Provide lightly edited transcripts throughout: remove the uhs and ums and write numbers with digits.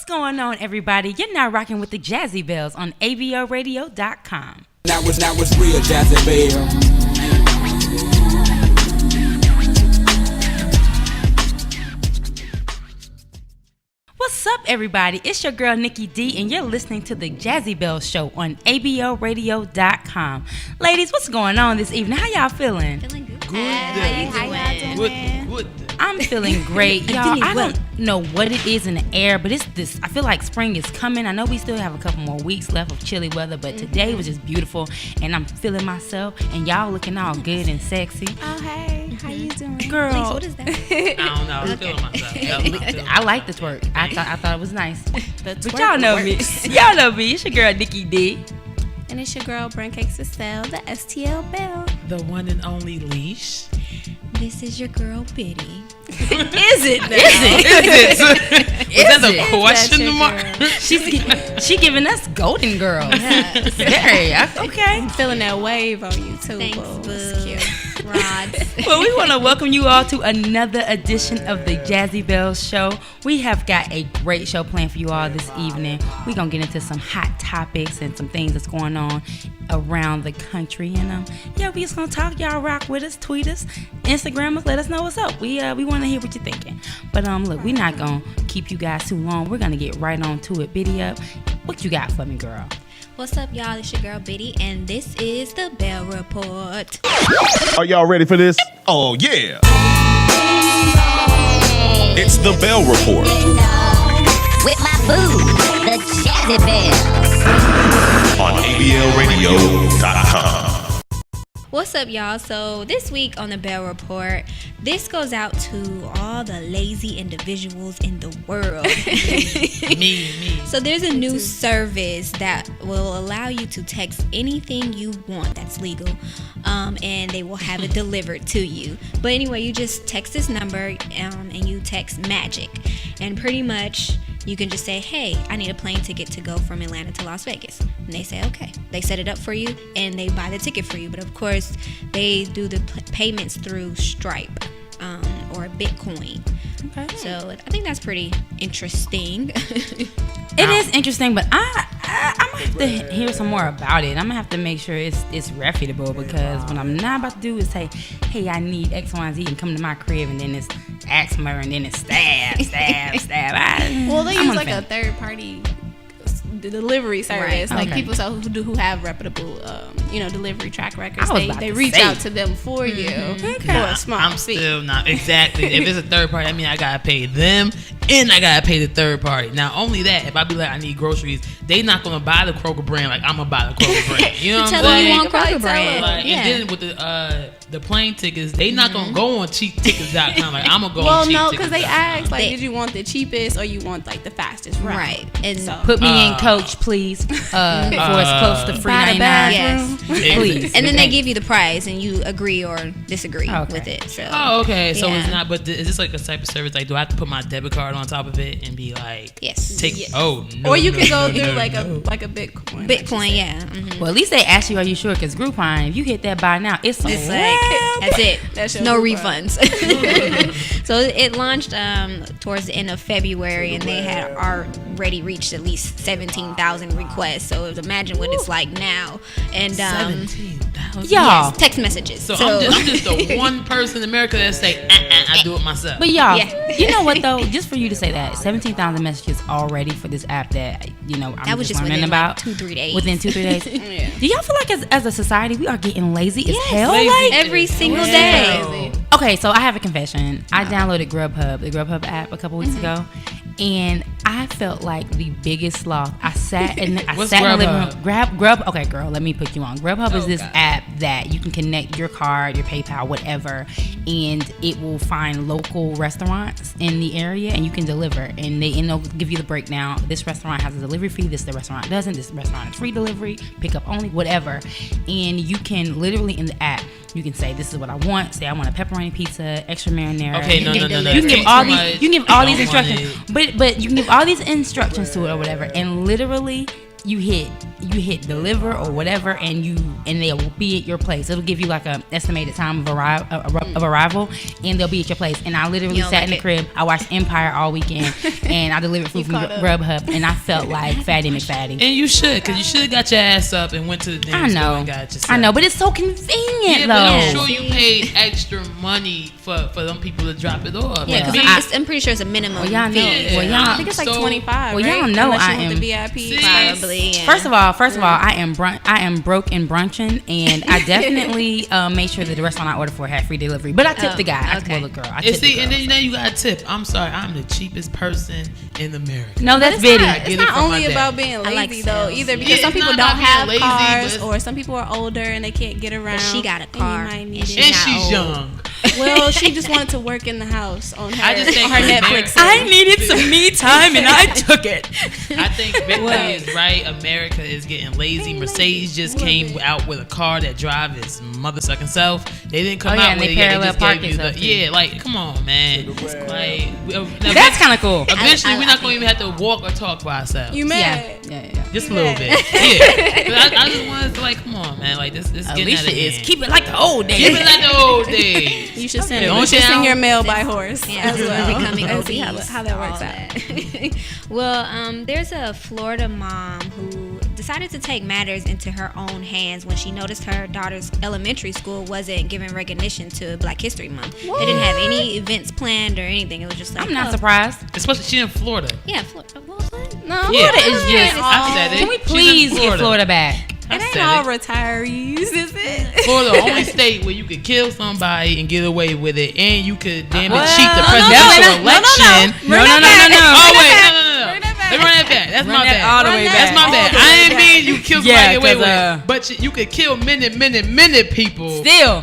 going on, everybody? You're now rocking with the Jazzy Bells on aboradio.com. Now it's real Jazzy Bell. What's up, everybody? It's your girl, Nikki D, and you're listening to the Jazzy Bells Show on aboradio.com. Ladies, what's going on this evening? How y'all feeling? Feeling good. How you doing? Good. I'm feeling great. Y'all, I don't know what it is in the air, but it's this. I feel like spring is coming. I know we still have a couple more weeks left of chilly weather, but today was just beautiful, and I'm feeling myself, and y'all looking all good and sexy. Oh, hey. How you doing? Girl. Please, what is that? I don't know. I was feeling myself. I like the twerk. I thought it was nice. But y'all know me. Y'all know me. It's your girl, Nikki D. And it's your girl, Brand Cakes to Sell, the STL Bell. The one and only Leash. This is your girl, Biddy. Is it? Was that the question mark? She giving us golden girls. Yes. Very okay. I'm feeling that wave on you, too. Thanks, boo. boo. It's cute. Rods. Well, we want to welcome you all to another edition of the Jazzy Bells Show. We have got a great show planned for you all this evening. We're going to get into some hot topics and some things that's going on around the country. And we just going to talk. Y'all rock with us, tweet us, Instagram us, let us know what's up. We want to hear what you're thinking. But look, we're not going to keep you guys too long. We're going to get right on to it. Biddy up. What you got for me, girl? What's up, y'all? It's your girl, Biddy, and this is the Bell Report. Are y'all ready for this? Oh, yeah. It's the Bell Report. With my boo, the Jazzy Bell. On ablradio.com. What's up, y'all? So this week on the Bell Report, this goes out to all the lazy individuals in the world. Me. So there's a new service that will allow you to text anything you want that's legal, and they will have it delivered to you. But anyway, you just text this number, and you text magic, and pretty much you can just say, hey, I need a plane ticket to go from Atlanta to Las Vegas. And they say, okay. They set it up for you, and they buy the ticket for you. But of course, they do the payments through Stripe or Bitcoin. Okay. So I think that's pretty interesting. It is interesting, but I'm gonna have to hear some more about it. I'm gonna have to make sure it's reputable, because what I'm not about to do is say, hey, I need X, Y, and Z, and come to my crib, and then it's Axmer, and then it's stab. Well, they I'm use on like the a third-party delivery service, Right. like Okay. people who have reputable, delivery track records. I was about They to reach say. out to them for you for a small I'm fee. still not exactly. If it's a third party, I mean I gotta pay them and I gotta pay the third party. Not only that, if I be like I need groceries, they not gonna buy the Kroger brand like I'm gonna buy the Kroger brand. You know what I'm Tell them you saying? want Kroger brand. Like, Yeah. And then with the plane tickets, they not gonna go on cheaptickets.com. Like I'm gonna go Well, on no, cheaptickets.com. because they asked, like, They- did you want the cheapest or you want, like, the fastest route? Right. And So- Put me in, coach, please. For as close to free Buy the 99. Yes. Please. And then they give you the price, and you agree or disagree Okay. with it. So. Oh, okay. So Yeah. it's not, but is this like a type of service? Like, do I have to put my debit card on top of it and be like, Yes. take? Yes. Oh, no. Or you can go no, through no, like no. a Bitcoin. Bitcoin, yeah. Mhm. Well, at least they ask you, are you sure? Because Groupon, if you hit that buy now, it's It's like, like that's it. That's your No Groupon. refunds. So it launched towards the end of February, and they had already reached at least 17,000 requests. So imagine what it's like now. And 17,000. y'all. yes, text messages. So I'm just the one person in America that say, I do it myself. But y'all, Yeah. you know what though? Just for you to say that, 17,000 messages already for this app that I'm that was just learning within about. like 2-3 days. Within 2-3 days. Yeah. Do y'all feel like as a society we are getting lazy as hell? Lazy. Like, every single Yeah. day. okay, so I have a confession. I downloaded Grubhub, the Grubhub app, a couple weeks ago, and I felt like the biggest sloth. I sat in the What's living Grubhub? room. Grub. Okay, girl, let me put you on. Grubhub is this God. app that you can connect your card, your PayPal, whatever, and it will find local restaurants in the area, and you can deliver. And they'll give you the breakdown. This restaurant has a delivery fee. This the restaurant doesn't. This restaurant is free delivery, pickup only, whatever. And you can literally in the app, you can say this is what I want. Say I want a pepperoni pizza, extra marinara. Okay, no. You can It's give too all much. these. You can give all these Don't want instructions, it. but you can give all these instructions to it or whatever, and literally you hit deliver or whatever, and they'll be at your place. It'll give you like a estimated time of arrival, and they'll be at your place. And I literally sat in the crib. I watched Empire all weekend, and I delivered food from Grubhub, and I felt like Fatty McFatty. And you should, because you should have got your ass up and went to the damn store and got yourself. I know, but it's so convenient, though. But I'm sure you paid extra money for them people to drop it off. Yeah, because I'm pretty sure it's a minimum fee. I think it's like 25. Well, right? y'all know Unless I you want am the VIP. Probably. Yeah. First of all, I am broke and brunching, and I definitely made sure that the restaurant I ordered for had free delivery. But I tipped the guy. Okay. I told the girl. And then now you got a tip. I'm sorry, I'm the cheapest person in America. No, that's Biddy. It's not only about being lazy though, either because some people don't have cars, or some people are older and they can't get around. But she got a car, and she's young. Well, she just wanted to work in the house on her, Netflix. I needed some me time, and I took it. I think Big Thing is right. America is getting lazy. Mercedes just came out with a car that drives its mother sucking self. They didn't come out with it yet. They just gave you the like, come on, man. Like, that's kind of cool. Eventually, we're not going to even have to walk or talk by ourselves. You mad? Yeah. Just a little bit. Yeah. I just wanted to like, come on, man. Like this getting Alicia out of is hand. Keep it like the old days. Keep it like the old days. You should send your mail by horse as well. Becoming and see obese, how that works out. Well, there's a Florida mom who decided to take matters into her own hands when she noticed her daughter's elementary school wasn't giving recognition to Black History Month. What? They didn't have any events planned or anything. It was just like, I'm not surprised. Especially she's in Florida. Yeah, Florida. No, Florida is just. I said it. Can we please get Florida back? It ain't all retirees, is it? Florida, the only state where you could kill somebody and get away with it, and you could cheat the No, presidential election. No. Oh wait, no. Let me run that back. That's my bad. All the way back. That's my bad. I didn't mean you kill somebody away with it, but you could kill many people. Still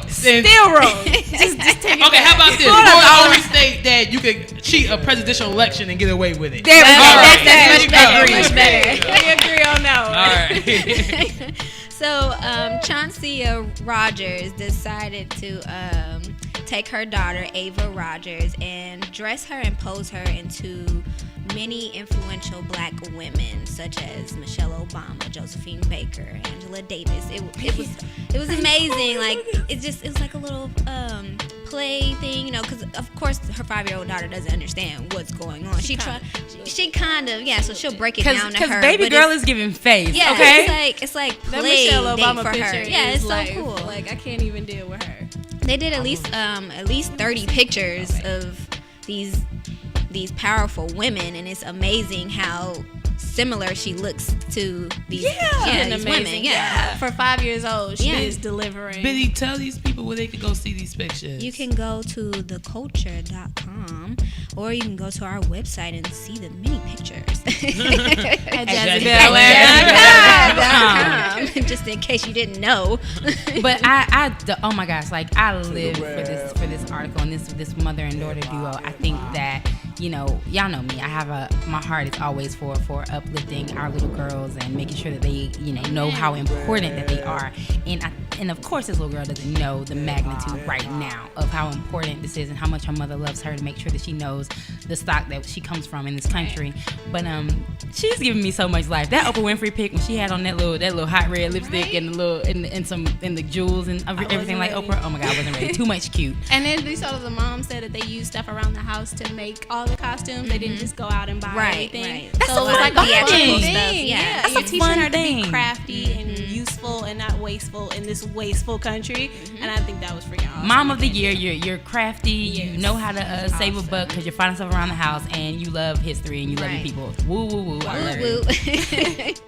wrong. just take it Okay, back. how about this? Florida the only state that you could cheat a presidential election and get away with it. There we go. That's much better. We agree on that one. All right. So, Chauncey Rogers decided to take her daughter, Ava Rogers, and dress her and pose her into many influential Black women, such as Michelle Obama, Josephine Baker, Angela Davis. It was amazing. Like it was like a little play thing, because of course her 5-year-old daughter doesn't understand what's going on. She kind of so she'll break it down to her. Because baby girl is giving face. Yeah, okay. it's like That play Michelle date Obama for picture her. Yeah, it's so life. cool. Like I can't even deal with her. They did at least 30 pictures of these powerful women, and it's amazing how similar she looks to these, these women. Yeah. For 5 years old, she is delivering. Biddy, tell these people where they can go see these pictures. You can go to theculture.com, or you can go to our website and see the many pictures At JazzyBell.com, just in case you didn't know. But oh my gosh, like I live for this article and this mother and daughter duo. I think that y'all know me. I have my heart is always for uplifting our little girls and making sure that they know how important that they are. And of course, this little girl doesn't know the magnitude right now of how important this is and how much her mother loves her to make sure that she knows the stock that she comes from in this country. But she's giving me so much life. That Oprah Winfrey pic when she had on that little hot red lipstick and the little and the jewels and everything like Oprah. Oh my God, I wasn't ready. Too much cute. And then the mom said that they used stuff around the house to make all the costumes. They didn't just go out and buy anything. Right. That's so a it was like a theatrical fun stuff. thing. Yeah. That's You're teaching her to be crafty and useful and not wasteful in this wasteful country. And I think that was freaking awesome. Mom of the year, you're crafty. You know how to save a buck because you're finding stuff around the house, and you love history and you love your people. Woo woo woo. I love it.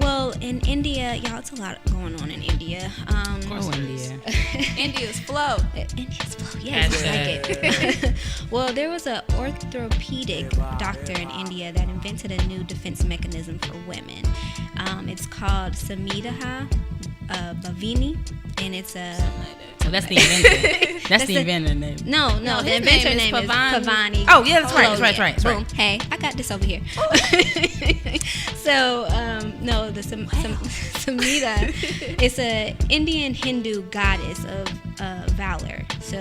Well, in India, y'all, it's a lot going on in India. India. India's flow. India's flow. Yes, I like it. Well, there was an orthopedic doctor in India that invented a new defense mechanism for women. It's called Samidaha Bhavini, and it's a... So that's the inventor. That's the inventor name. No, the inventor name is Pavani. Oh, yeah, that's right. Boom. Hey, I got this over here. So, no, the Samhita, it's a Indian Hindu goddess of valor. So,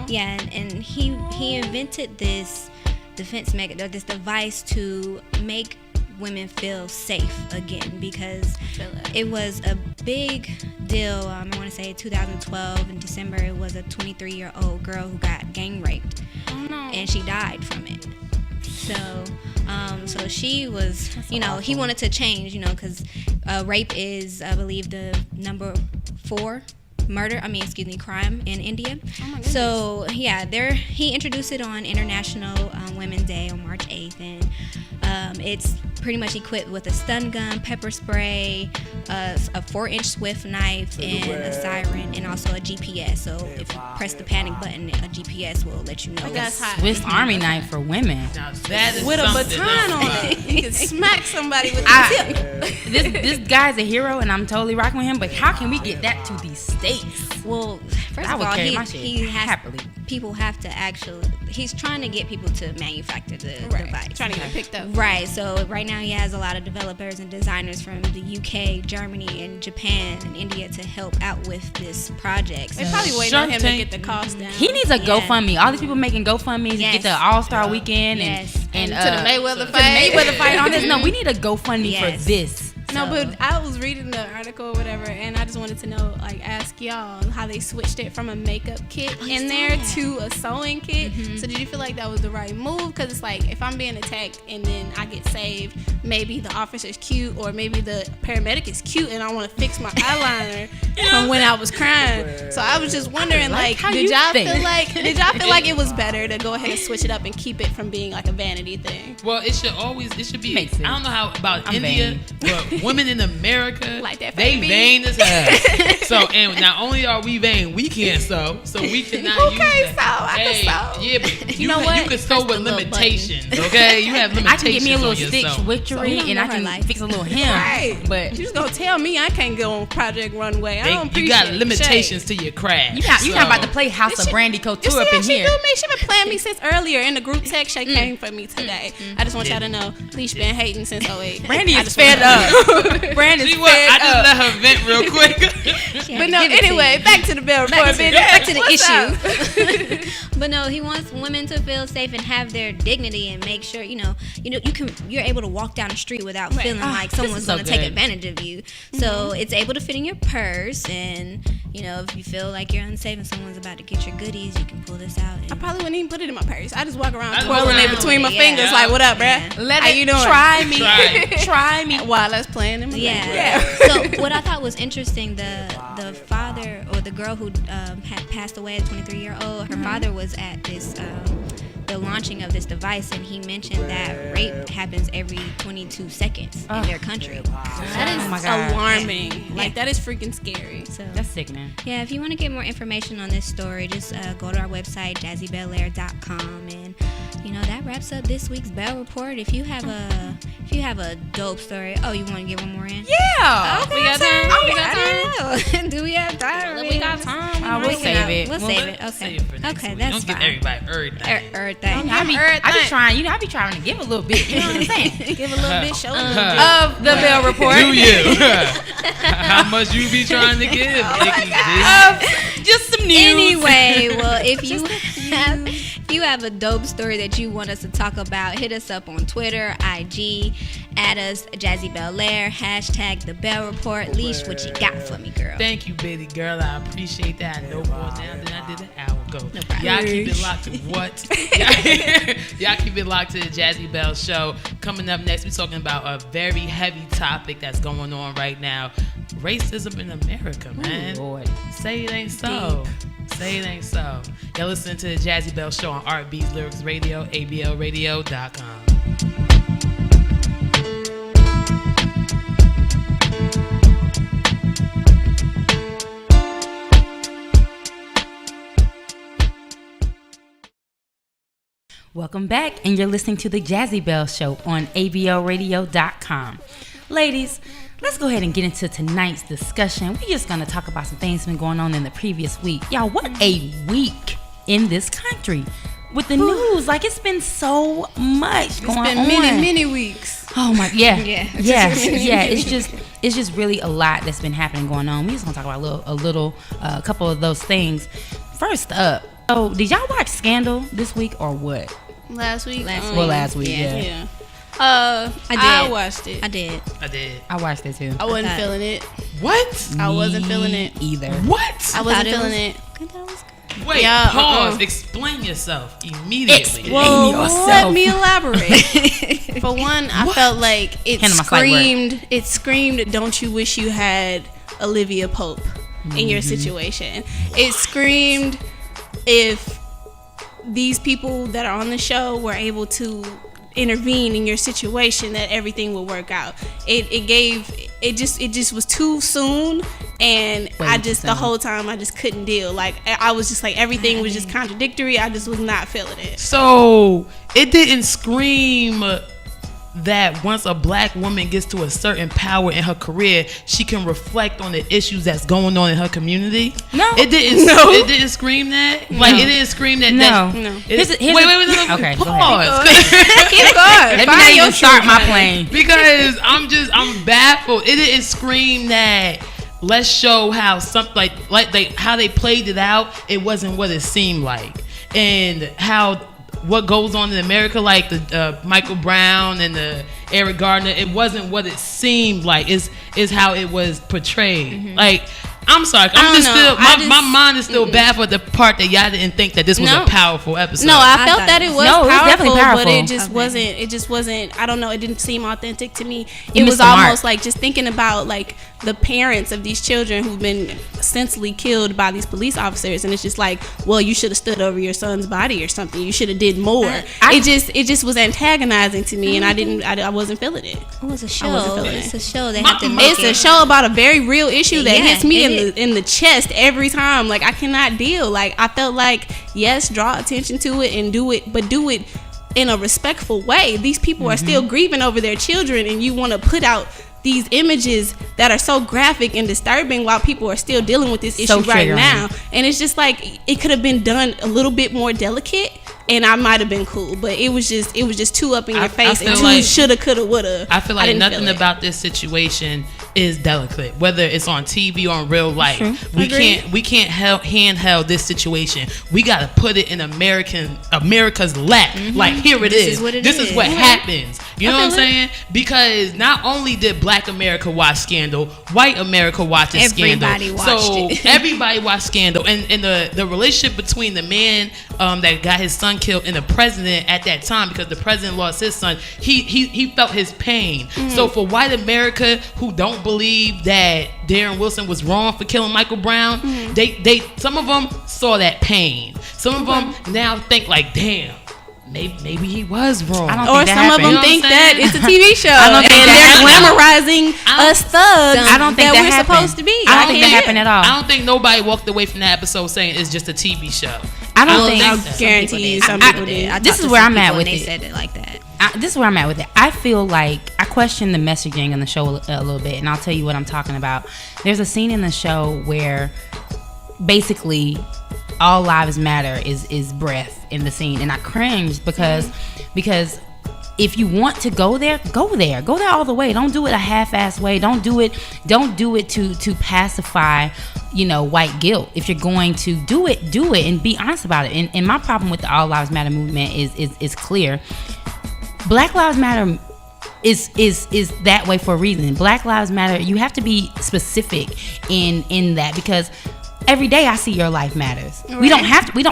yeah, and he invented this defense this device to make women feel safe again, because it was a big deal. I want to say 2012 in December, it was a 23-year-old girl who got gang raped, and she died from it. So she was, he wanted to change, because rape is, I believe, the number 4 crime in India. Oh my goodness. So yeah, he introduced it on International Women's Day on March 8th, and it's pretty much equipped with a stun gun, pepper spray, a 4-inch Swift knife, and a siren, and also a GPS. So if you press the panic button, a GPS will let you know. That's hot. Swiss Army knife for women. That is with a baton on it. You can smack somebody with the tip. This guy's a hero, and I'm totally rocking with him. But how can we get that to these states? Well, first of all, people have to actually. He's trying to get people to manufacture the device. Trying to get it picked up. Right. So right now he has a lot of developers and designers from the UK, Germany, and Japan and India to help out with this project. They're probably waiting on him to get the cost down. He needs a GoFundMe. All these people making GoFundMes to get the All-Star Weekend and to the Mayweather fight. On this. No, we need a GoFundMe for this. No, but I was reading the article or whatever, and I just wanted to know, ask y'all how they switched it from a makeup kit in there to a sewing kit. Mm-hmm. So did you feel like that was the right move? Because it's like, if I'm being attacked and then I get saved, maybe the officer's cute, or maybe the paramedic is cute, and I want to fix my eyeliner from when I was crying. So I was just wondering, did y'all feel like it was better to go ahead and switch it up and keep it from being like a vanity thing? Well, it should be. I don't know how about India, but women in America, they vain as hell. So, and not only are we vain, we can't sew, so we cannot use that. I can sew. Yeah, but you know what? You can sew with limitations, okay? You have limitations. I can get me a little Stitch Witchery, and I can fix a little hem. Right. But you just gonna tell me I can't go on Project Runway. I don't appreciate you got limitations to your craft. You're not about to play House of Brandy Couture up in here. She been playing me since earlier in the group text. She came for me today. I just want y'all to know, Leash been hating since 08. Brandy is fed up. Brandon's I just let her vent real quick. But no, anyway, back to the Bell Report. Back to the issue. But no, he wants women to feel safe and have their dignity, and make sure you're able to walk down the street without feeling like someone's going to take advantage of you. So it's able to fit in your purse, and if you feel like you're unsafe and someone's about to get your goodies, you can pull this out. I probably wouldn't even put it in my purse. I just walk around twirling it between my fingers, like, what up, bruh? How you doing? Try me. Try me. While us playing in my So what I thought was interesting, the father, or the girl who had passed away at 23-year-old, her father was at this the launching of this device, and he mentioned that rape happens every 22 seconds in their country. That is alarming. That is freaking scary. So that's sickening. Yeah, if you want to get more information on this story, just go to our website, jazzybellaire.com, and that wraps up this week's Bell Report. If you have a dope story, you want to get one more in? Yeah. Okay, we got time. We got time. Do we have time? We got time. We'll save it. We'll save it. Okay. Okay, that's Don't fine. give everybody everything. I be trying. I be trying to give a little bit. You know what I'm saying? Give a little bit. Show of the Bell Report. Do you? How much you be trying to give? Just some news. Anyway, well, if you have a dope story that you want us to talk about, hit us up on Twitter, IG, add us Jazzy Bellaire, hashtag the Bell Report. Leash, what you got for me, girl? Thank you, baby girl. I appreciate that. I know more now than I did an hour ago. No problem. Y'all keep it locked to what? Y'all keep it locked to the Jazzy Bell Show. Coming up next, we're talking about a very heavy topic that's going on right now. Racism in America, man. Ooh, Lord. Say it ain't so. Say it ain't so. Y'all listen to the Jazzy Bell Show on R&B's Lyrics Radio, ablradio.com. Welcome back, and you're listening to the Jazzy Bell Show on ablradio.com. Ladies, let's go ahead and get into tonight's discussion. We're just going to talk about some things that's been going on in the previous week. Y'all, what a week in this country. With the news, it's been so much going on. It's been many weeks. Oh my, yeah. It's just really a lot that's been happening, going on. We just gonna talk about a couple of those things. First up, did y'all watch Scandal this week or what? Last week. Last week, yeah. I watched it. I did. I watched it too. I wasn't feeling it. What? I wasn't feeling it either. What? I wasn't feeling it. Wait, Yeah, pause. Explain yourself immediately. Well, let me elaborate. For one, I felt like it screamed, don't you wish you had Olivia Pope in your situation? It screamed, if these people that are on the show were able to intervene in your situation, that everything will work out. It just was too soon, and the whole time I just couldn't deal. Like, I was just like, everything was just contradictory. I just was not feeling it. So it didn't scream that once a black woman gets to a certain power in her career, she can reflect on the issues that's going on in her community. No, it didn't. No. It didn't scream that. Like, it didn't scream that. No. Wait. Okay, pause. Keep going. Let me not even start my plane because I'm baffled. It didn't scream that. Let's show how something like how they played it out. It wasn't what it seemed like, and how. What goes on in America, like the Michael Brown and the Eric Gardner, it wasn't what it seemed like. Is how it was portrayed. Mm-hmm. Like, I'm sorry, my mind is still baffled the part that y'all didn't think that this was a powerful episode. No, I felt that it was definitely powerful, but it just wasn't. I don't know. It didn't seem authentic to me. It was almost like just thinking about like the parents of these children who've been senselessly killed by these police officers, and it's just like, well, you should have stood over your son's body or something. You should have did more. It just was antagonizing to me, and I wasn't feeling it. It was a show. It's a show. It's a show about a very real issue that hits me in the chest every time. Like, I cannot deal. Like, I felt like, yes, draw attention to it and do it, but do it in a respectful way. These people are still grieving over their children, and you want to put out these images that are so graphic and disturbing while people are still dealing with this issue right now. And it's just like, it could have been done a little bit more delicate, and I might have been cool, but it was just too up in your face and too like, shoulda, coulda, woulda. I feel like nothing about this situation is delicate, whether it's on TV or in real life. True. We can't handheld this situation. We gotta put it in America's lap. Mm-hmm. Like, here it is. This is what happens. You know what I'm saying? Because not only did Black America watch Scandal, white America watched Scandal. Everybody watched Scandal, and the relationship between the man that got his son killed and the president at that time, because the president lost his son, he felt his pain. Mm-hmm. So for white America who don't believe that Darren Wilson was wrong for killing Michael Brown, they some of them saw that pain. Some of them now think like, damn, maybe he was wrong. Or some of them think that it's a TV show and they're glamorizing us thugs. I don't think that we're supposed to be. I don't think that happened at all. I don't think nobody walked away from that episode saying it's just a TV show. I don't think. I guarantee you, some people did. This is where I'm at with it. They said it like that. This is where I'm at with it. I feel like I question the messaging on the show a little bit, and I'll tell you what I'm talking about. There's a scene in the show where basically all lives matter is breath in the scene, and I cringe because if you want to go there all the way. Don't do it a half-assed way. Don't do it to pacify, white guilt. If you're going to do it and be honest about it. And my problem with the All Lives Matter movement is clear. Black Lives Matter is that way for a reason. Black Lives Matter, you have to be specific in that, because every day I see your life matters. Right. We don't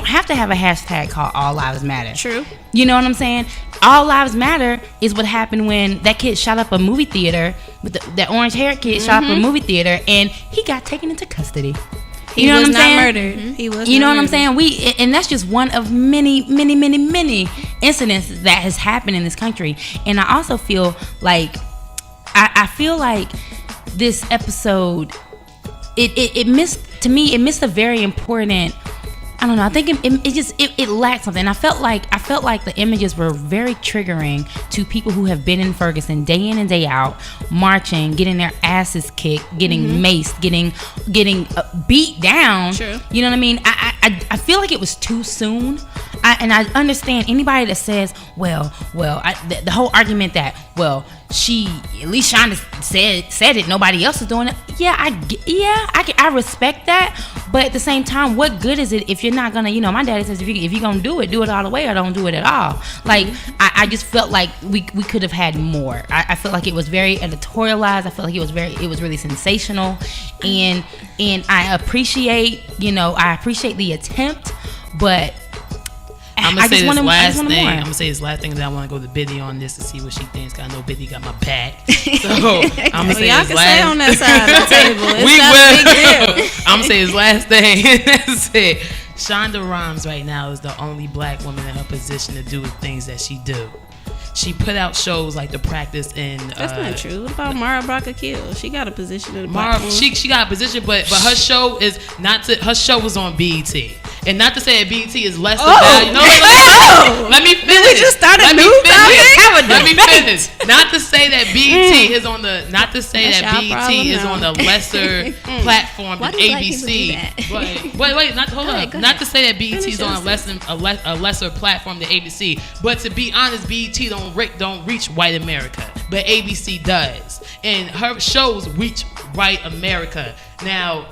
have to have a hashtag called All Lives Matter. True. You know what I'm saying? All Lives Matter is what happened when that kid shot up a movie theater, with that orange haired kid shot up a movie theater, and he got taken into custody. He was not murdered. He was. You know what I'm saying? And that's just one of many, many, many, many incidents that has happened in this country. And I also feel like I feel like this episode it missed a very important. I don't know. I think it lacked something. I felt like the images were very triggering to people who have been in Ferguson day in and day out, marching, getting their asses kicked, getting maced, getting beat down. True. You know what I mean? I feel like it was too soon. I understand anybody that says, the whole argument that, she, at least Shonda said it, nobody else is doing it. I respect that, but at the same time, what good is it if you're not gonna, my daddy says if you're gonna do it all the way or don't do it at all. Like, I just felt like we could have had more. I felt like it was very editorialized. I felt like it was really sensational, and I appreciate the attempt, but I'm gonna say this last thing. I'm gonna say this last thing that I want to go to Biddy on this to see what she thinks. Cause I know Biddy got my back. So I'm gonna say y'all can stay on that side of the table. We will. I'm gonna say his last thing. That's it. Shonda Rhimes right now is the only black woman in her position to do the things that she do. She put out shows like The Practice and that's not true. What about Mara Brock Akil? She got a position in the Mara. She got a position, but her show is not to. Her show was on BET, and not to say that BET is less than value. No, let me finish. We just started news out here. Let me finish. Not to say that BET is on the. Not to say that BET is on a lesser platform than ABC. Wait. Hold up. Not to say that BET is on a lesser platform than ABC, but to be honest, BET don't reach white America, but ABC does, and her shows reach white America. Now,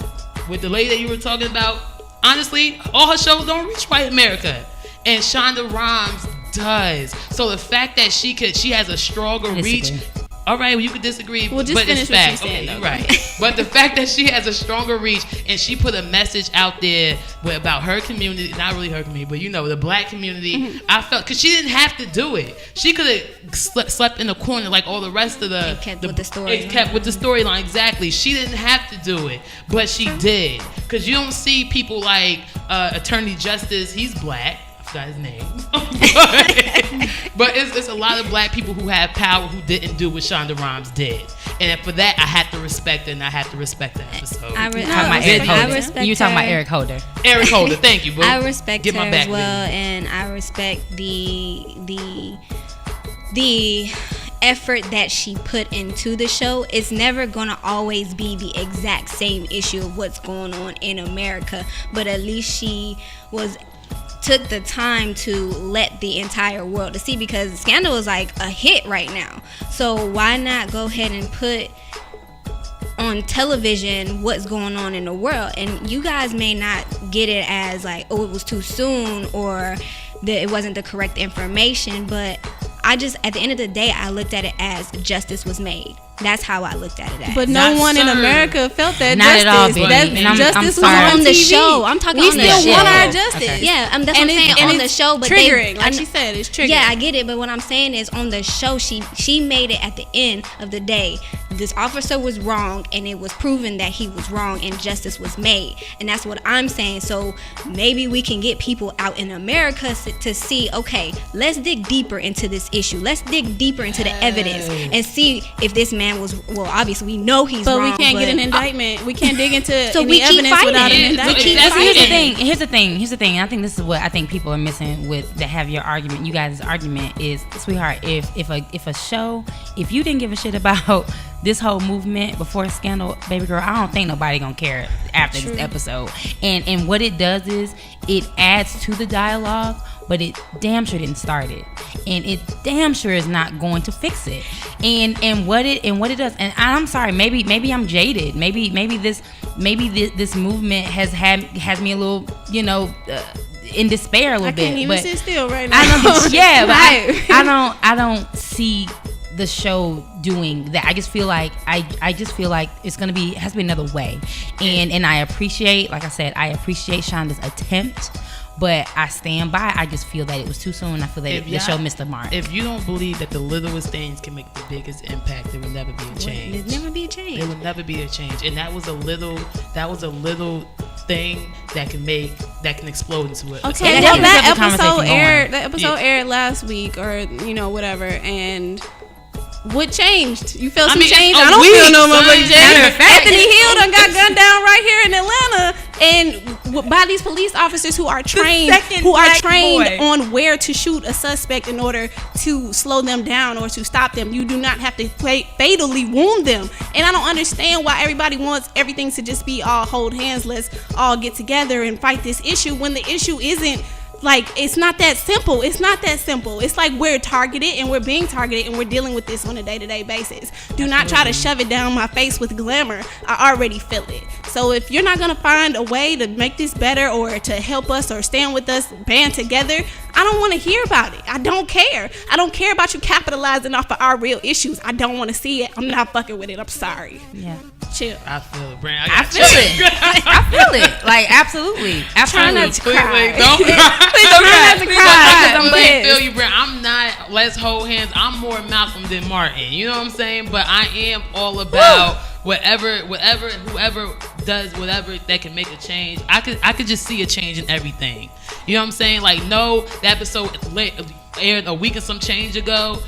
with the lady that you were talking about, honestly, all her shows don't reach white America, and Shonda Rhimes does. So the fact that she has a stronger reach. All right, well, you could disagree, but it's fact. Okay, you're right. But the fact that she has a stronger reach and she put a message out there about her community, not really her community, but the black community, I felt, because she didn't have to do it. She could have slept in the corner like all the rest of the... Kept with the storyline. Kept with the storyline, exactly. She didn't have to do it, but she did. Because you don't see people like Attorney Justice, he's black. Forgot his name. But it's a lot of black people who have power who didn't do what Shonda Rhimes did, and for that I have to respect it, and I have to respect that episode. You talking about Eric Holder? Eric Holder, thank you, boo. I respect Get her my back, as well, baby. and I respect the effort that she put into the show. It's never gonna always be the exact same issue of what's going on in America, but at least she took the time to let the entire world to see, because Scandal is like a hit right now. So why not go ahead and put on television what's going on in the world? And you guys may not get it as like, oh, it was too soon or that it wasn't the correct information, but at the end of the day, I looked at it as justice was made. That's how I looked at it as. But no one in America felt that not justice. At all, baby. Justice was on the TV. show. I'm talking we on the show. We still want our justice. Okay. Yeah, that's what I'm saying. On the show, but triggering, like she said, it's triggering. Yeah, I get it. But what I'm saying is, on the show, she made it at the end of the day. This officer was wrong, and it was proven that he was wrong, and justice was made. And that's what I'm saying. So maybe we can get people out in America to see, okay, let's dig deeper into this issue. Let's dig deeper into the evidence and see if this man was, obviously we know he's wrong. But we can't get an indictment. We can't dig into so any we keep evidence fighting. without an indictment. Here's the thing. And I think this is what I think people are missing with that have your argument. You guys' argument is, sweetheart, if a show, if you didn't give a shit about this whole movement before Scandal, baby girl, I don't think nobody gonna care after this episode. And what it does is it adds to the dialogue, but it damn sure didn't start it, and it damn sure is not going to fix it. And what it does, and I'm sorry, maybe I'm jaded. Maybe this movement has me a little, in despair a little bit. I can't even sit still right now. I don't see the show doing that. I just feel like it's gonna be has to be another way. And I appreciate, like I said, Shonda's attempt. But I stand by. I just feel that it was too soon. I feel that the show missed the mark. If you don't believe that the littlest things can make the biggest impact, there will never be a change. There'll never be a change. There will never be a change. And that was a little thing that can explode into it. Okay, well that episode aired last week, or whatever, and what changed? You felt some change? I don't feel no more change. Anthony Hill done got gunned down right here in Atlanta, and by these police officers who are trained on where to shoot a suspect in order to slow them down or to stop them. You do not have to fatally wound them. And I don't understand why everybody wants everything to just be all hold hands, let's all get together and fight this issue, when the issue isn't Like, it's not that simple. It's not that simple. It's like we're targeted and we're being targeted and we're dealing with this on a day-to-day basis. Do not try to shove it down my face with glamour. I already feel it. So if you're not going to find a way to make this better or to help us or stand with us, band together, I don't want to hear about it. I don't care. I don't care about you capitalizing off of our real issues. I don't want to see it. I'm not fucking with it. I'm sorry. Yeah. Chill. I feel it, Brand. I feel it. I feel it. Like, absolutely. Try not to cry. Please don't cry. Please don't try not to cry. I I'm really feel pissed. you, Brand. I'm not, let's hold hands. I'm more Malcolm than Martin. You know what I'm saying? But I am all about whoever does whatever that can make a change. I could just see a change in everything. You know what I'm saying? Like, no, the episode aired a week and some change ago.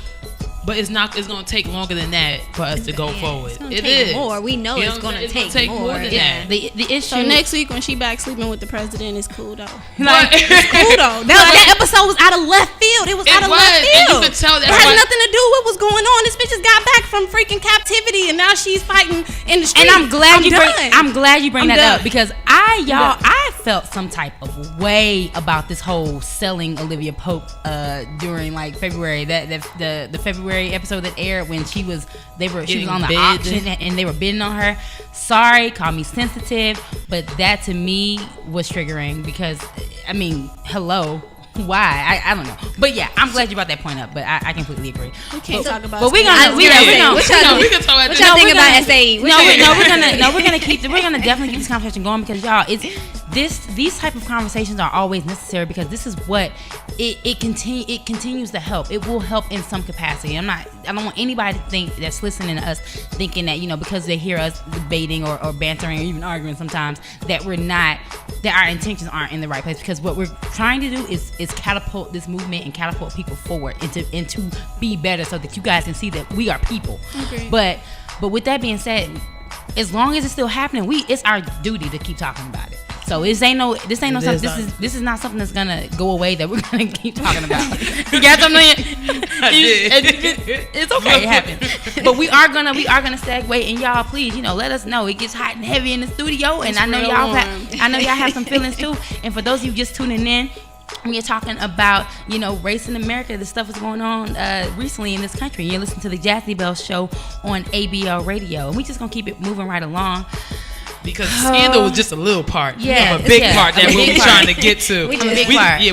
But it's gonna take longer than that for us to go forward. It is more. We know it's gonna take more than that. The issue. So next week when she back sleeping with the president is cool though. Like, it's cool though. That episode was out of left field. It was out of left field. And you could tell that it had nothing to do with what was going on. This bitch just got back from freaking captivity and now she's fighting in the street. And I'm glad you bring that done. up because I felt some type of way about this whole selling Olivia Pope during like February. The February episode that aired when she was on the auction and they were bidding on her. Sorry, call me sensitive, but that to me was triggering because I mean, hello. Why? I don't know. But yeah, I'm glad you brought that point up. But I completely agree. We can't talk about. But we can talk about SAE. We're gonna definitely keep this conversation going because y'all, these type of conversations are always necessary because this is what it continues to help. It will help in some capacity. I don't want anybody to think that's listening to us thinking that because they hear us debating or bantering or even arguing sometimes that our intentions aren't in the right place because what we're trying to do is catapult this movement and catapult people forward and to be better so that you guys can see that we are people. Okay. But with that being said, as long as it's still happening, it's our duty to keep talking about it. So this is not something that's gonna go away that we're gonna keep talking about. You got something? It's okay, it happened. But we are gonna segue, and y'all, please, let us know. It gets hot and heavy in the studio, and I know y'all have some feelings too. And for those of you just tuning in, we are talking about, race in America. This stuff is going on recently in this country. You're listening to the Jazzy Bell Show on ABL Radio, and we just gonna keep it moving right along. Because scandal was just a little part of a big part that we'll be trying to get to. We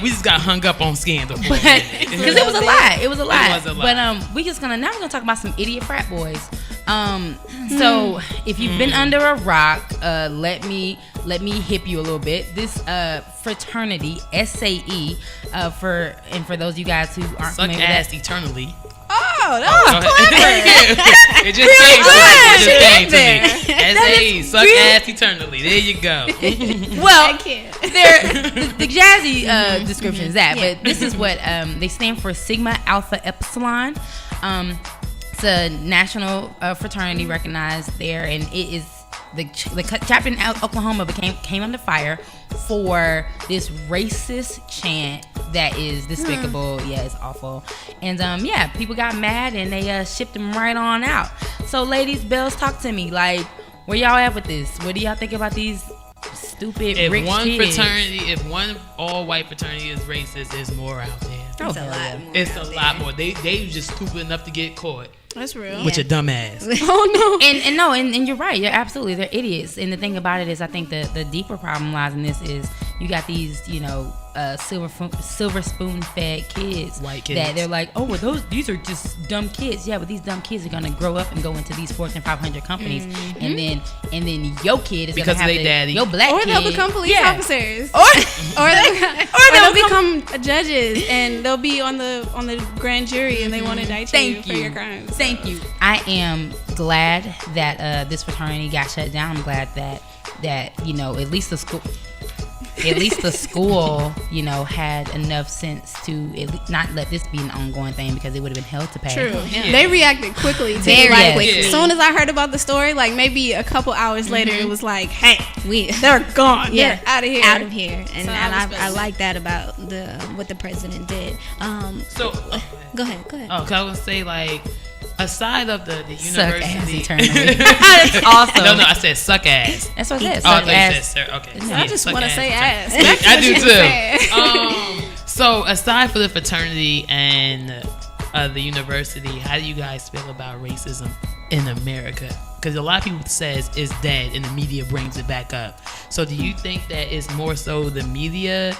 just got hung up on scandal because it was a lot. It was a lot. But we're gonna talk about some idiot frat boys. So if you've been under a rock, let me hip you a little bit. This fraternity, SAE, for those of you guys who aren't suck familiar ass with eternally. Oh, that was clever. It just came to me. SAE, suck ass eternally. There you go. Well, the Jazzy description is that, but this is what they stand for: Sigma Alpha Epsilon. It's a national fraternity recognized there, and it is the chapter in Oklahoma came under fire for this racist chant that is despicable. Yeah, it's awful. And people got mad and they shipped them right on out. So ladies, bells, talk to me. Like, where y'all at with this? What do y'all think about these stupid rich kids? If one all-white fraternity is racist, there's more out there. It's a lot more. They just stupid enough to get caught. That's real. With your dumb ass. Oh no. And you're right. You're absolutely. They're idiots. And the thing about it is, I think the deeper problem lies in this is you got these, silver spoon fed kids, white kids, that they're like, oh, well, these are just dumb kids. Yeah, but these dumb kids are gonna grow up and go into these Fortune 500 companies, and then your kid is because gonna have daddy, your black or kid, they'll become police officers, or they'll become judges, and they'll be on the grand jury, and they want to indict you for your crimes. Thank you. I am glad that this fraternity got shut down. I'm glad that at least the school, had enough sense to not let this be an ongoing thing because it would have been hell to pay. True. Yeah. They reacted quickly too. Very quickly. As soon as I heard about the story, like maybe a couple hours later, it was like, hey, they're gone. Yeah, they're out of here. And, so I like that about what the president did. So go ahead. Oh, cause I was gonna say, like, aside of the university, suck ass eternally. That's awesome. No, I said suck ass. That's what I said. Suck ass. Okay. I just want to say ass. I do too. So aside from the fraternity and the university, how do you guys feel about racism in America? Because a lot of people says it's dead and the media brings it back up. So do you think that it's more so the media,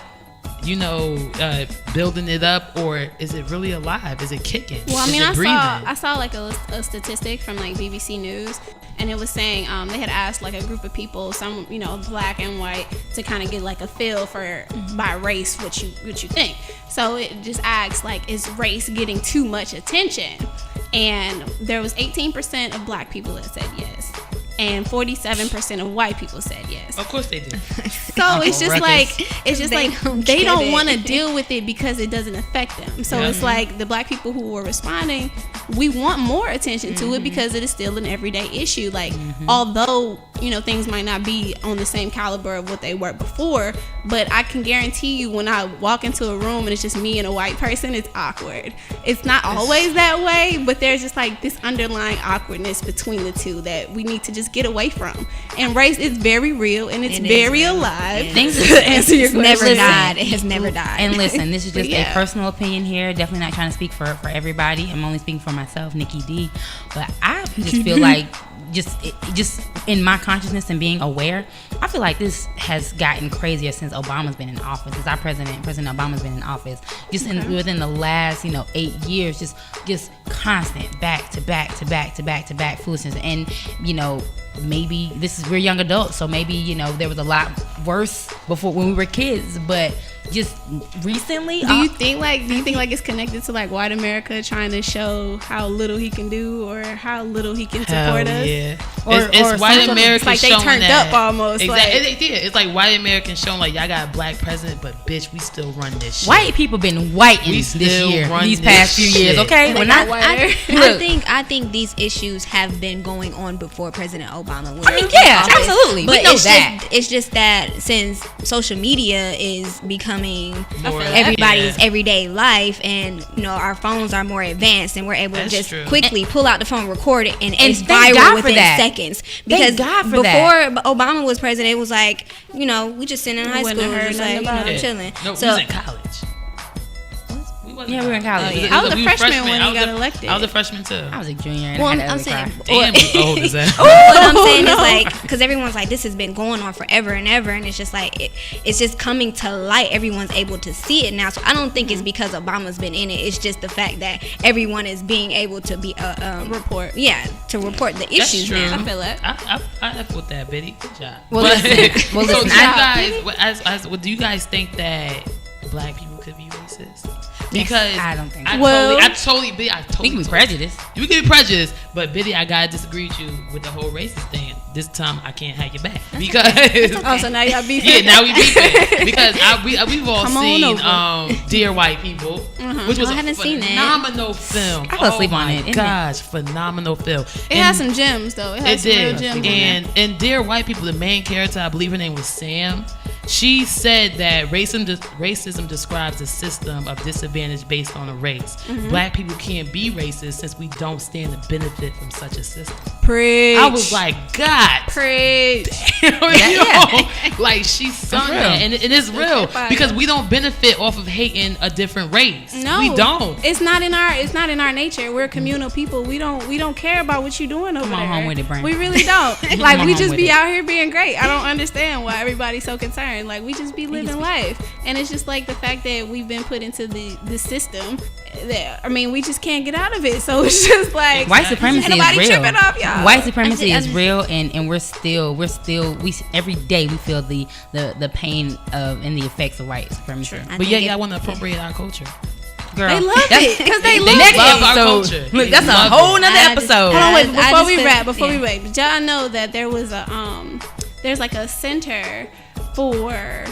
building it up, or is it really alive? Is it kicking? Well, I mean, Is it breathing? I saw like a statistic from like BBC News, and it was saying they had asked like a group of people, some black and white, to kind of get like a feel for by race what you think. So it just asks like, is race getting too much attention? And there was 18% of black people that said yes, and 47% of white people said yes. Of course they do. So it's just like they don't want to deal with it because it doesn't affect them. So it's like the black people who were responding, we want more attention to it because it is still an everyday issue. Like although things might not be on the same caliber of what they were before, but I can guarantee you when I walk into a room and it's just me and a white person, it's awkward. It's not always that way, but there's just like this underlying awkwardness between the two that we need to just get away from. And race is very real and it's very alive. Things to answer your question. Never died. It has never died. And listen, this is just a personal opinion here. Definitely not trying to speak for everybody. I'm only speaking for myself, Nikki D. But I just feel like just in my consciousness and being aware, I feel like this has gotten crazier since Obama's been in office. Since our President Obama's been in office, within the last 8 years, just constant back to back foolishness. And maybe we're young adults, so maybe there was a lot worse before when we were kids, but just recently. Do you think it's connected to like white America trying to show how little he can do or how little he can support us? Yeah. It's white Americans like they showing turned that. up almost. Exactly. Like, It's like white Americans showing like y'all got a black president, but bitch, we still run this shit. White people been whiting this year, these past few years. Okay, we're not. I think these issues have been going on before President Obama was. I mean, yeah, absolutely. But we know that. It's just that since social media is becoming More everybody's everyday life, and our phones are more advanced, and we're able to just quickly pull out the phone, record it, and it's viral within seconds. Because before Obama was president, it was like we just sitting in high school, just like chilling. No, we was in college. Yeah, we were in college. I was a freshman when he got elected. I was a freshman too. I was a junior. And well, I'm saying, damn, you old as that. What I'm saying is like, because everyone's like, this has been going on forever and ever, and it's just like it's just coming to light. Everyone's able to see it now. So I don't think it's because Obama's been in it. It's just the fact that everyone is being able to be report. Yeah, to report the issues now. I feel it. I F with that, Biddy. Good job. Well, so do you guys think that black people could be racist? Because I don't think so. I totally we can be prejudiced. We can be prejudiced, but Biddy, I gotta disagree with you with the whole racist thing. This time I can't have your back because so now y'all beefing. Yeah, now we beefing because we've all seen Dear White People, which was I haven't seen that. Phenomenal film. I fell asleep on it. Gosh, phenomenal film. It has some gems though. It has some real gems. And in Dear White People, the main character, I believe her name was Sam. She said that racism describes a system of disadvantage based on a race. Black people can't be racist since we don't stand to benefit from such a system. Preach. I was like, God. Preach. Like she sung that, and it is real because we don't benefit off of hating a different race. No, we don't. It's not in our nature. We're communal people. We don't care about what you're doing over there. Come on home with it, Brand. We really don't. Like we just be out here being great. I don't understand why everybody's so concerned. Like we just be living life, and it's just like the fact that we've been put into the system. That we just can't get out of it. So it's just like white supremacy is real. Tripping off, y'all. White supremacy is real, and we every day we feel the pain of and the effects of white supremacy. But yeah, I want to appropriate our culture. Girl, they love it because they love our culture. Look, that's a whole nother episode. Hold on, wait. Before we wait, did y'all know that there was there's like a center for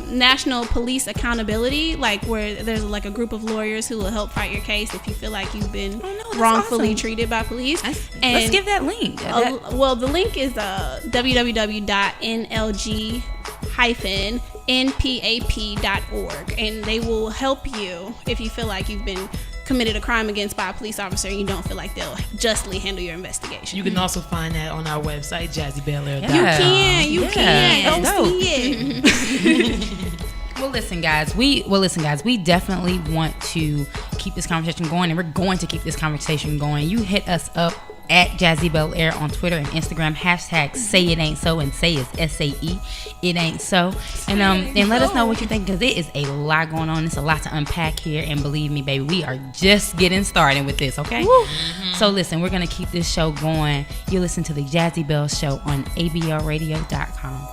national police accountability, like where there's like a group of lawyers who will help fight your case if you feel like you've been wrongfully treated by police. Let's give that link. Well, the link is www.nlg-npap.org, and they will help you if you feel like you've been committed a crime against by a police officer and you don't feel like they'll justly handle your investigation. You can also find that on our website, JazzyBelAir.com. You can. Don't see it. Well, listen, guys. We definitely want to keep this conversation going, and we're going to keep this conversation going. You hit us up at Jazzy Bel Air on Twitter and Instagram. # Say It Ain't So, and say is SAE. It ain't so. And let us know what you think, because it is a lot going on. It's a lot to unpack here, and believe me, baby, we are just getting started with this. Okay. Mm-hmm. So listen, we're gonna keep this show going. You listen to the Jazzy Bell Show on ablradio.com.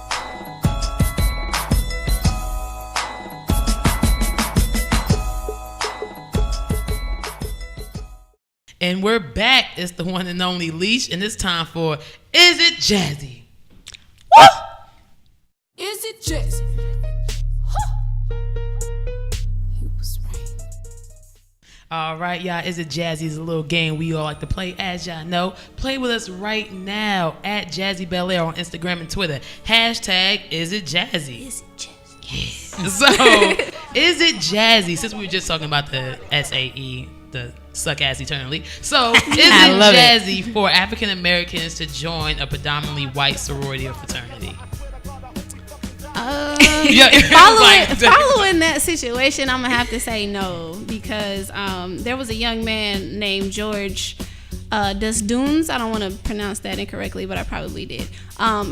And we're back. It's the one and only Leash, and it's time for Is It Jazzy? What? Is it Jazzy? He was right. All right, y'all. Is It Jazzy is a little game we all like to play, as y'all know. Play with us right now at Jazzy Bel Air on Instagram and Twitter. # Is It Jazzy? Is it Jazzy? Yes. So, Is It Jazzy? Since we were just talking about the SAE, the suck ass eternally. So, is it jazzy for African Americans to join a predominantly white sorority or fraternity? Following that situation, I'm gonna have to say no, because there was a young man named George Desdunes. I don't want to pronounce that incorrectly, but I probably did.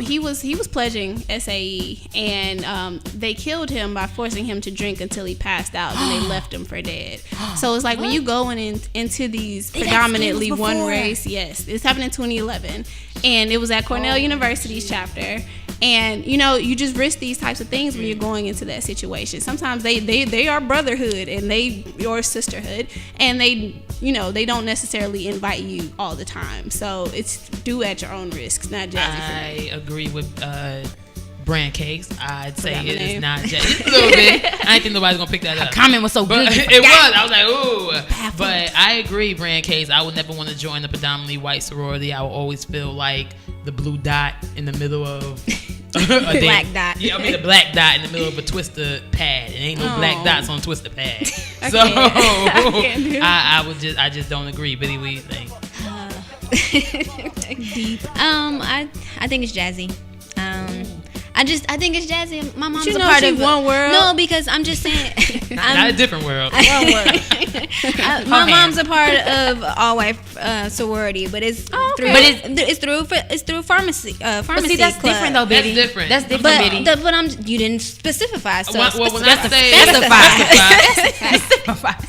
He was pledging SAE, and they killed him by forcing him to drink until he passed out, and they left him for dead. So it's like when you go into these predominantly one race. Yes, this happened in 2011, and it was at Cornell University's chapter. And you just risk these types of things when you're going into that situation. Sometimes they are brotherhood and or sisterhood, and they don't necessarily invite you all the time. So it's do at your own risk, not jazzy. I agree with brand cakes. I'd say it is not jazzy. A little bit. I didn't think nobody's gonna pick that up. Her comment was so good. It was. I was like, ooh. But I agree, brand cakes. I would never want to join a predominantly white sorority. I would always feel like the blue dot in the middle of a black dot. Yeah, I mean the black dot in the middle of a twister pad. It ain't no black dots on twister pad. So I just don't agree. Billy, what do you think? Deep. I think it's jazzy. I think it's jazzy. My mom's a part of one world. No, because I'm just saying. Not a different world. One world. My mom's a part of all white sorority, but it's through pharmacy. But see, that's club. different though, Biddy. That's different. That's different, Biddy. But you didn't specify. So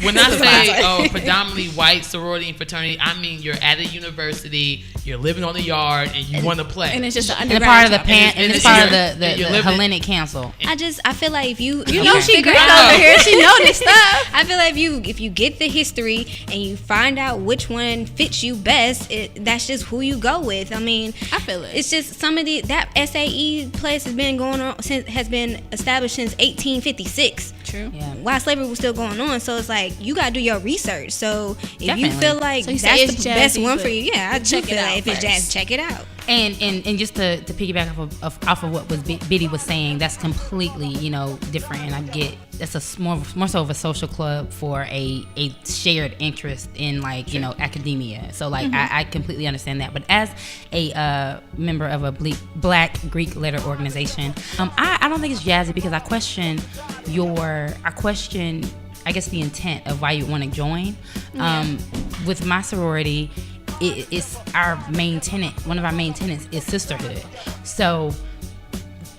when I say predominantly white sorority and fraternity, I mean you're at a university, you're living on the yard, and you want to play. And it's just an and underground. It's part of the Hellenic Council. I feel like if you she great over here. She know this stuff. I feel like if you get the history and you find out which one fits you best, that's just who you go with. I mean, I feel it. It's just that SAE place has been going on has been established since 1856. True. Yeah. While slavery was still going on, so it's like you gotta do your research. So if Definitely. you feel like so that's the jazzy, best one for you, I do feel like if it's first. jazz, check it out. And just to piggyback off of what Biddy was saying, that's completely different, and I get that's more so of a social club for a shared interest in academia. So I completely understand that. But as a member of a Black Greek letter organization, I don't think it's jazzy, because I question I guess the intent of why you want to join. With my sorority, it's our main tenet. One of our main tenets is sisterhood. So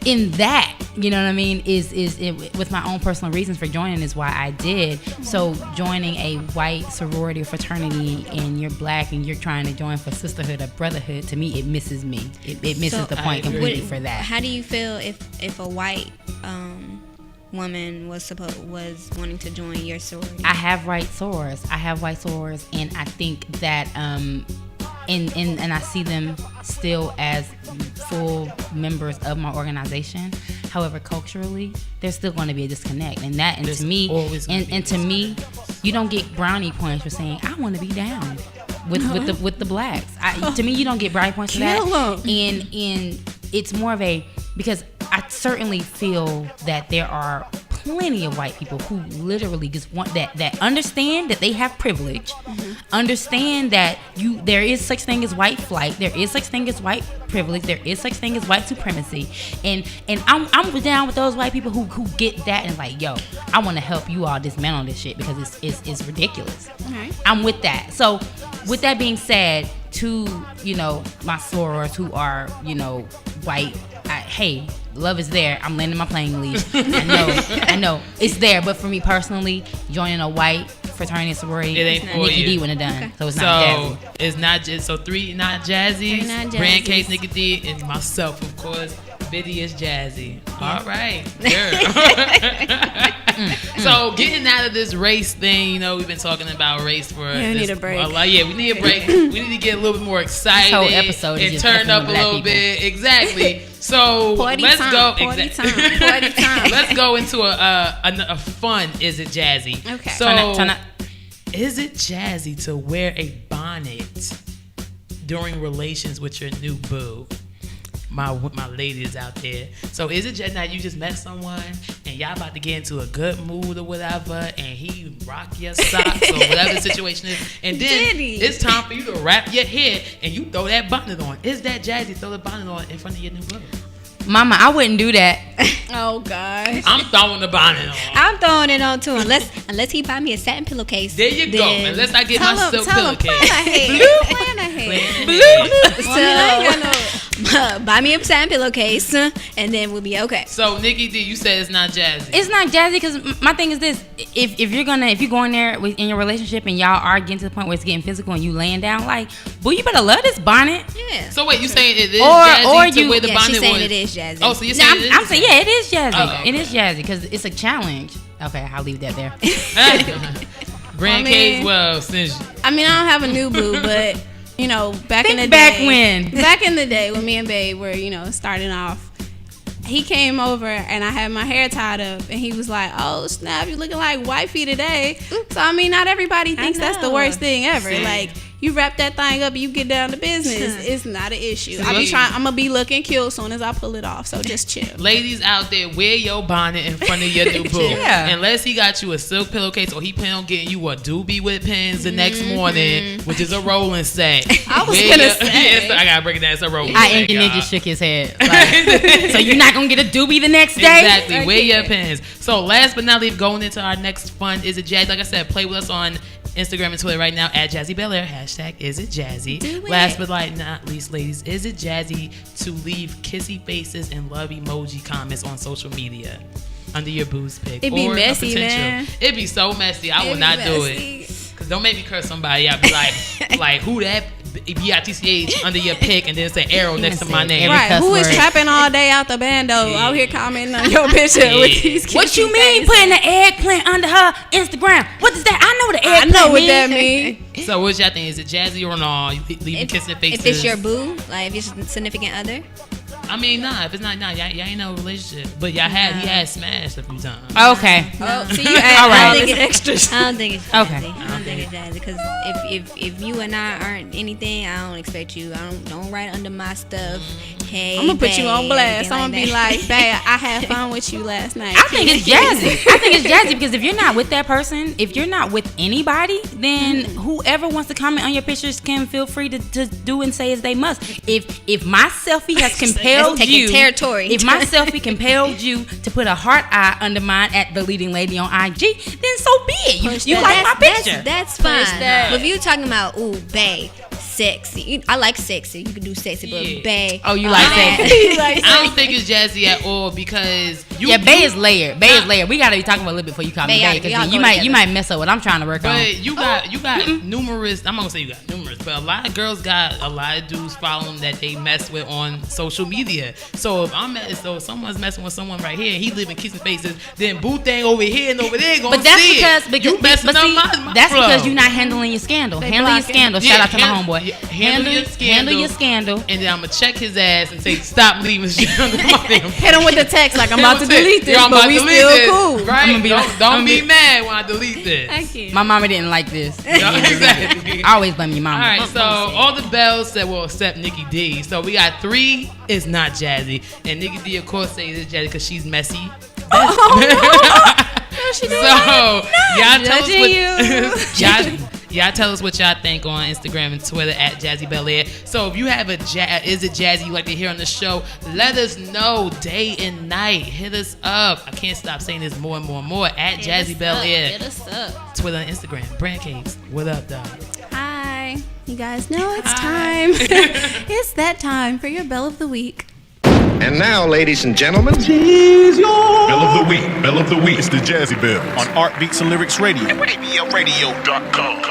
in that, you know what I mean, is with my own personal reasons for joining is why I did. So joining a white sorority or fraternity and you're black and you're trying to join for sisterhood or brotherhood, to me it misses me. It misses the point completely for that. How do you feel if a white woman was wanting to join your sorority? I have white sorors, and I think that and I see them still as full members of my organization. However, culturally, there's still going to be a disconnect, and to me, you don't get brownie points for saying I want to be down with the blacks. To me, you don't get brownie points for that. And it's more of because I certainly feel that there are plenty of white people who literally just want that understand that they have privilege, understand that there is such thing as white flight, there is such thing as white privilege, there is such thing as white supremacy, and I'm down with those white people who get that and like, yo, I want to help you all dismantle this shit because it's ridiculous. Okay. I'm with that. So with that being said, to my sorors who are white, hey, love is there. I'm landing my plane leave. I know it's there, but for me personally, joining a white fraternity and sorority, it ain't for Nikki you. D wouldn't have done. Okay. So it's not Jazzy. It's not just so 3 not Jazzy, 3 not Brand Jazzies. Case, Nikki D, and myself, of course. Biddy is Jazzy. All right, girl. So getting out of this race thing, we've been talking about race for. Yeah, we need a break. We need a break. We need to get a little bit more excited. This whole episode is and just turn effing up a with black little people. bit. Exactly. So Party let's time, go. party time. Let's go into a fun. Is it Jazzy? Okay. So Turn up. is it Jazzy to wear a bonnet during relations with your new boo? My ladies out there. So is it just now you just met someone and y'all about to get into a good mood or whatever, and he rock your socks or whatever the situation is, and then it's time for you to wrap your hair and you throw that bonnet on. Is that Jazzy throw the bonnet on in front of your new boo? Mama, I wouldn't do that. Oh gosh. I'm throwing the bonnet on. I'm throwing it on too, unless he buy me a satin pillowcase. There you go. Unless I get my silk pillowcase. Plan ahead. Buy me a satin pillowcase, and then we'll be okay. So Nikki D, you said it's not Jazzy. It's not Jazzy because my thing is this: if you're going there in your relationship and y'all are getting to the point where it's getting physical and you laying down, like, boy, you better love this bonnet. Yeah. So wait, you saying it is Jazzy to wear the bonnet? She's saying on? it is Jazzy. Oh, so you're No, saying it is? I'm saying yeah, it is Jazzy. Oh, okay. It is Jazzy because it's a challenge. Okay, I'll leave that there. Brand Case, well, since I mean, I don't have a new boo, but back in the Back in the day when me and Babe were starting off, he came over and I had my hair tied up and he was like, "Oh snap, you looking like wifey today." So I mean, not everybody thinks that's the worst thing ever. See. Like, you wrap that thing up, you get down to business. It's not an issue. See. I'm gonna be looking cute as soon as I pull it off. So just chill. ladies out there, wear your bonnet in front of your new boo. Yeah. Unless he got you a silk pillowcase or he plan on getting you a doobie with pins the next morning, which is a rolling set. I was Wear gonna your- say. Yes, I gotta break it down. It's a rolling I set. Ninja y'all. shook his head. Like, so you're not gonna get a doobie the next day? Exactly. Wear your pins. So last but not least, going into our next fun, is it Jazzy? Like I said, play with us on Instagram and Twitter right now at Jazzy Belair. Hashtag is it Jazzy. Do it. Last but not least, ladies, is it Jazzy to leave kissy faces and love emoji comments on social media under your boo's pic? It be or a messy, potential- man. It'd be so messy. I would not do it. Cause don't make me curse somebody. I'd be like who that BITCH under your pic and then say arrow next to my name. every Right, cuss who is word. trapping all day out the bando out here commenting on your picture with these What you kissy mean faces? putting the eggplant under her Instagram? What does that? I know the I eggplant know what mean. that means. So what's your thing? Is it Jazzy or no? You leaving kissing faces? If it's your boo, like if it's your significant other. I mean, nah. If it's not, y'all ain't no relationship. But he had smashed a few times. Okay. Oh, see, you All add right. all this extra. I don't think it's Jazzy. Okay. I don't think it's Jazzy because if you and I aren't anything, I don't expect you. I don't write under my stuff. Hey, I'm gonna put you on babe, blast. anything I'm gonna be that. like, "Babe, I had fun with you last night." I think it's Jazzy. I think it's Jazzy because if you're not with that person, if you're not with anybody, then whoever wants to comment on your pictures can feel free to do and say as they must. If my selfie has compelled That's taking you, territory. if my selfie compelled you to put a heart eye under mine at the leading lady on IG, then so be it. You like my picture. That's fine. that. But if you talking about bae, sexy. I like sexy. You can do sexy, but Yeah. bae. Oh, you like that? sexy? I don't think it's Jazzy at all because Bae is layered. Bae is layered. We gotta be talking about a little bit before you call me Bae, Bae y'all because go you might together. mess up what I'm trying to work on. But you got numerous. I'm not gonna say you got numerous, but a lot of girls got a lot of dudes following that they mess with on social media. So if someone's messing with someone right here, and he living kissing faces, then boo thing over here and over there gonna But that's see because you messing up my that's flow. because you're not handling your scandal. Handle your blocking. scandal. Yeah, Shout out to my handle- homeboy. yeah, handle your scandal. Handle your scandal. And then I'm gonna check his ass and say, "Stop leaving shit under my damn." Hit him with the text like, "I'm about to delete this, Yo, I'm but about we to delete still this, cool." right? I'ma be like- don't I'ma be be- mad when I delete this. Thank you. My mama didn't like this. Exactly. I always blame your mama. All right, so all the bells said will accept Nikki D. So we got 3 is not Jazzy, and Nikki D of course says it's Jazzy because she's messy, Y'all tell us what y'all tell us what y'all think on Instagram and Twitter at Jazzy Bel Air. So if you have is it Jazzy you like to hear on the show, let us know day and night. Hit us up. I can't stop saying this more and more and more at Jazzy Bel Air. Hit us up. Twitter and Instagram. Brand Cakes. What up, dog? Hi. You guys know it's time. It's that time for your Bell of the Week. And now, ladies and gentlemen, Bell of the Week. Bell of the Week. It's the Jazzy Bells on Art Beats and Lyrics Radio. ABLRadio.com.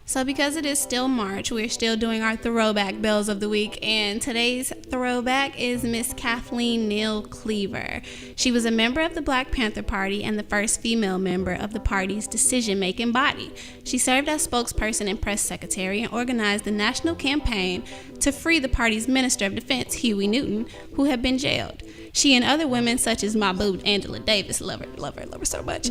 So because it is still March, we're still doing our throwback Bells of the Week, and today's throwback is Miss Kathleen Neal Cleaver. She was a member of the Black Panther Party and the first female member of the party's decision-making body. She served as spokesperson and press secretary and organized the national campaign to free the party's Minister of Defense, Huey Newton, who had been jailed. She and other women, such as my boo, Angela Davis, love her so much.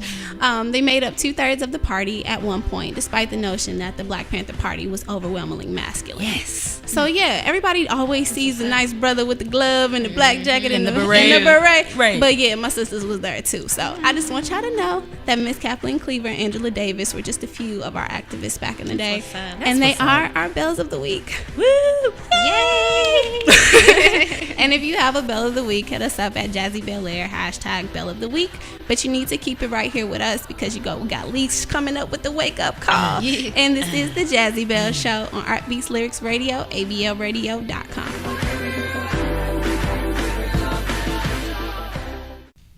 They made up 2/3 of the party at one point, despite the notion that the Black Panther Party was overwhelmingly masculine. Yes. So yeah, everybody always sees the nice brother with the glove and the black jacket and the beret. And the beret. Right. But yeah, my sisters was there too. So I just want y'all to know that Miss Kathleen Cleaver and Angela Davis were just a few of our activists back in the day. And they are our Bells of the Week. Woo! Yay! And if you have a Bell of the Week, hit us up at Jazzy Bel Air, #Bell of the Week. But you need to keep it right here with us because we got Leash coming up with the wake up call. Yeah. And this is the Jazzy Bell Show on Art Beats Lyrics Radio, ABLRadio.com.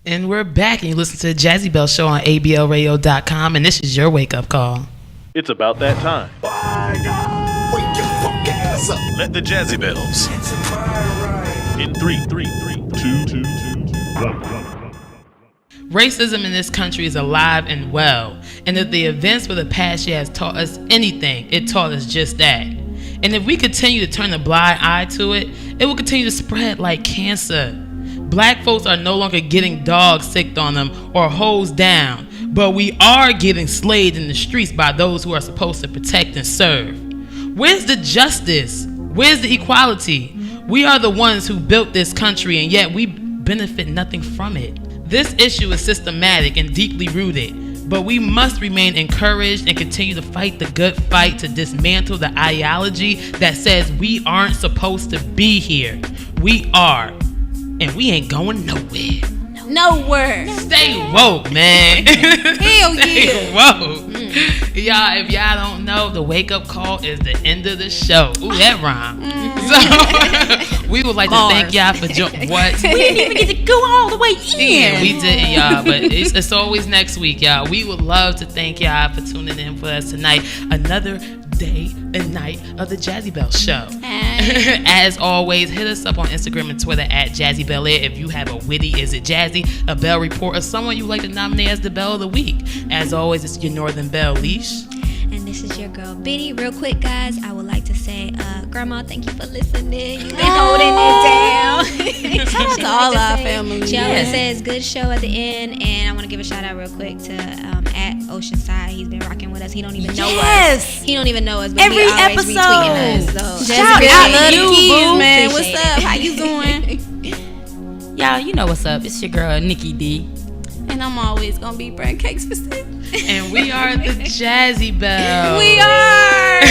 And we're back, and you listen to the Jazzy Bell Show on ABLRadio.com, and this is your wake up call. It's about that time. Wake your fucking ass up. Let the Jazzy Bells in 3, 2, 1. Racism in this country is alive and well, and if the events of the past year has taught us anything, it taught us just that. And if we continue to turn a blind eye to it, it will continue to spread like cancer. Black folks are no longer getting dogs sicked on them or hosed down, but we are getting slayed in the streets by those who are supposed to protect and serve. Where's the justice? Where's the equality? We are the ones who built this country, and yet we benefit nothing from it. This issue is systematic and deeply rooted, but we must remain encouraged and continue to fight the good fight to dismantle the ideology that says we aren't supposed to be here. We are, and we ain't going nowhere. Nowhere. Stay woke, man. Hell yeah. Stay woke. Y'all, if y'all don't know, the wake up call is the end of the show. Ooh, that rhyme. So we would like to thank y'all for what? We didn't even get to go all the way in. Yeah, we didn't, y'all, but it's always next week, y'all. We would love to thank y'all for tuning in for us tonight. Another day and night of the Jazzy Bell Show. As always, hit us up on Instagram and Twitter at Jazzy Bel Air if you have a witty Is It Jazzy, a Bell report, or someone you like to nominate as the Bell of the Week. As always, it's your Northern Belle, Leash. And this is your girl, Biddy. Real quick, guys, I would like to say, Grandma, thank you for listening. You've been holding it down. Shout out to all our family. She always says good show at the end. And I want to give a shout out real quick to at Oceanside. He's been rocking with us. He don't even know us. He don't even know us, but Every he always episode. retweeting us. So Shout out love to the you, kids, boo. man. Appreciate What's up? How you doing? Y'all, you know what's up. It's your girl, Nikki D. And I'm always gonna be Brand Cakes for six. And we are the Jazzy Bell. We are.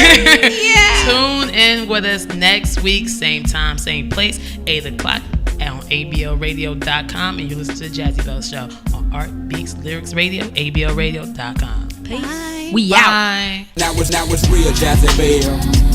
Yeah. Tune in with us next week, same time, same place, 8 o'clock on ABLRadio.com. And you listen to the Jazzy Bell Show on Art Beats Lyrics Radio, ABLRadio.com. Bye. We out. Bye. Now it's real Jazzy Bell.